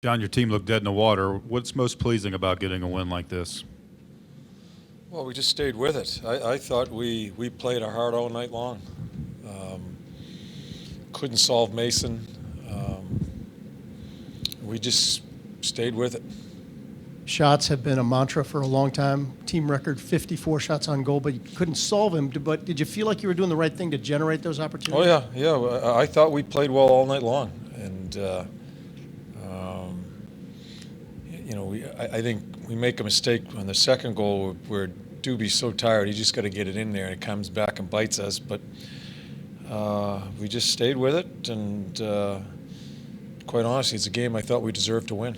John, your team looked dead in the water. What's most pleasing about getting a win like this? Well, we just stayed with it. I thought we played our heart all night long. Um, couldn't solve Mason. We just stayed with it. Shots have been a mantra for a long time. Team record 54 shots on goal, but you couldn't solve them. But did you feel like you were doing the right thing to generate those Oh opportunities? yeah. I thought we played well all night long, and um, I think we make a mistake on the second goal where Doobie's so tired, he just got to get it in there, and it comes back and bites us. But we just stayed with it, and quite honestly, it's a game I thought we deserved to win.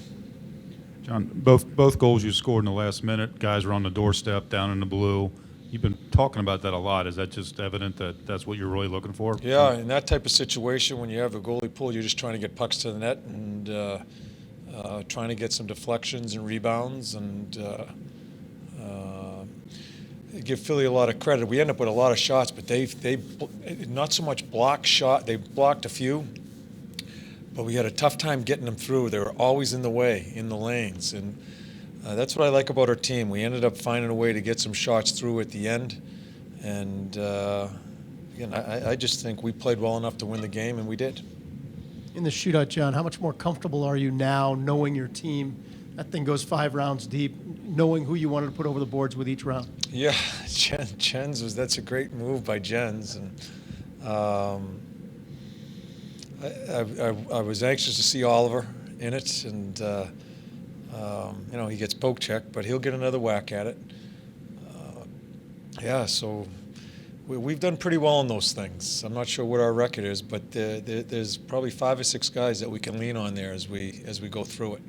John, both goals you scored in the last minute, guys were on the doorstep down in the blue. You've been talking about that a lot. Is that just evident that that's what you're really looking for? Yeah, in that type of situation, when you have a goalie pull, you're just trying to get pucks to the net and trying to get some deflections and rebounds and give Philly a lot of credit. We end up with a lot of shots, but they not so much block shot. They blocked a few, but we had a tough time getting them through. They were always in the way, in the lanes, and that's what I like about our team. We ended up finding a way to get some shots through at the end, and again, I just think we played well enough to win the game, and we did. In the shootout, John, how much more comfortable are you now knowing your team? That thing goes 5 rounds deep, knowing who you wanted to put over the boards with each round. Yeah, that's a great move by Jens, and I was anxious to see Oliver in it, and he gets poke checked, but he'll get another whack at it. So we've done pretty well in those things. I'm not sure what our record is, but there's probably 5 or 6 guys that we can lean on there as we go through it.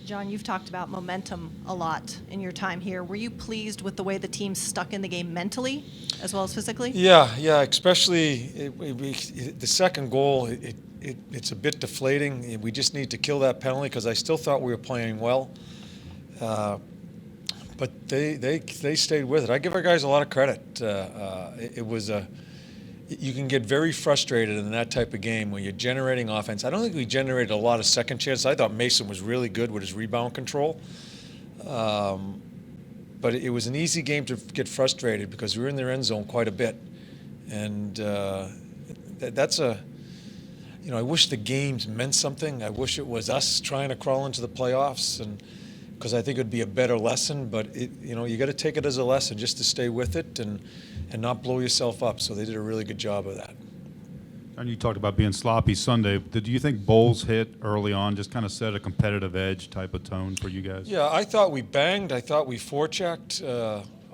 John, you've talked about momentum a lot in your time here. Were you pleased with the way the team stuck in the game mentally as well as physically? Yeah, especially the second goal, it's a bit deflating. We just need to kill that penalty because I still thought we were playing well. But they stayed with it. I give our guys a lot of credit. You can get very frustrated in that type of game when you're generating offense. I don't think we generated a lot of second chances. I thought Mason was really good with his rebound control. But it was an easy game to get frustrated because we were in their end zone quite a bit. And I wish the games meant something. I wish it was us trying to crawl into the playoffs, and because I think it would be a better lesson. But you got to take it as a lesson just to stay with it and not blow yourself up. So they did a really good job of that. And you talked about being sloppy Sunday. Did you think Bowles hit early on just kind of set a competitive edge type of tone for you guys? Yeah, I thought we banged. I thought we forechecked.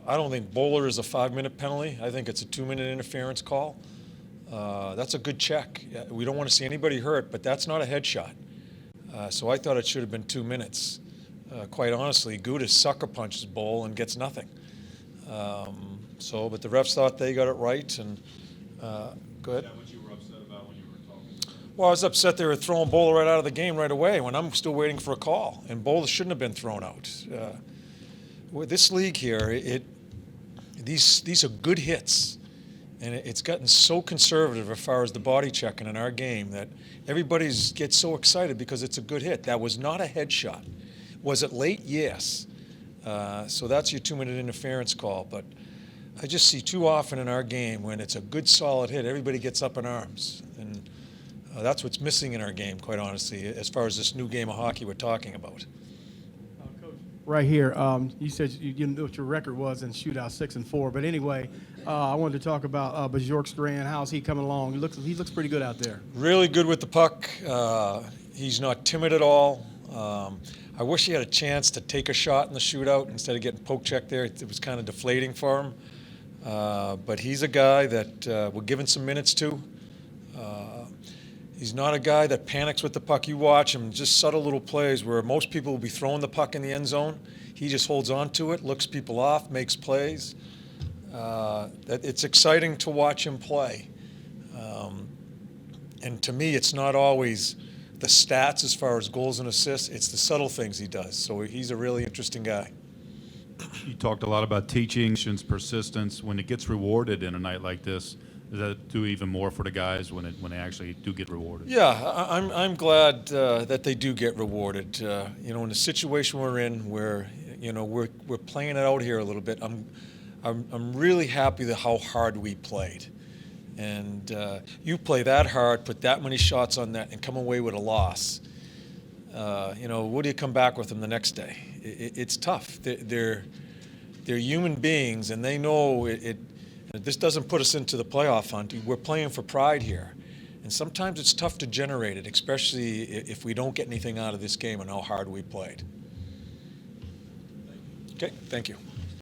I don't think Bowler is a 5-minute penalty. I think it's a 2-minute interference call. That's a good check. We don't want to see anybody hurt, but that's not a headshot. So I thought it should have been 2 minutes. Quite honestly, Gudis sucker punches Bowl and gets nothing. But the refs thought they got it right. And go ahead. Is that what you were upset about when you were talking? Well, I was upset they were throwing Bowler right out of the game right away when I'm still waiting for a call. And Bowler shouldn't have been thrown out. With this league here, these are good hits. And it's gotten so conservative as far as the body checking in our game that everybody gets so excited because it's a good hit. That was not a headshot. Was it late? Yes. So that's your 2-minute interference call. But I just see too often in our game when it's a good solid hit, everybody gets up in arms. And that's what's missing in our game, quite honestly, as far as this new game of hockey we're talking about. Coach, right here, you said you knew what your record was in shootout 6-4. But anyway, I wanted to talk about Bjorkstrand. How's he coming along? He looks pretty good out there. Really good with the puck. He's not timid at all. I wish he had a chance to take a shot in the shootout instead of getting poke checked there. It was kind of deflating for him. But he's a guy that we're giving some minutes to. He's not a guy that panics with the puck. You watch him, just subtle little plays where most people will be throwing the puck in the end zone. He just holds on to it, looks people off, makes plays. It's exciting to watch him play. And to me, it's not always the stats as far as goals and assists. It's the subtle things he does. So he's a really interesting guy. You talked a lot about teaching, persistence. When it gets rewarded in a night like this, Does that do even more for the guys when they actually do get rewarded? Yeah, I'm glad that they do get rewarded. You know, in the situation we're in, where we're playing it out here a little bit. I'm really happy with how hard we played, and you play that hard, put that many shots on net, and come away with a loss. What do you come back with them the next day? It's tough. They're human beings, and they know it. This doesn't put us into the playoff hunt. We're playing for pride here. And sometimes it's tough to generate it, especially if we don't get anything out of this game and how hard we played. Okay, thank you.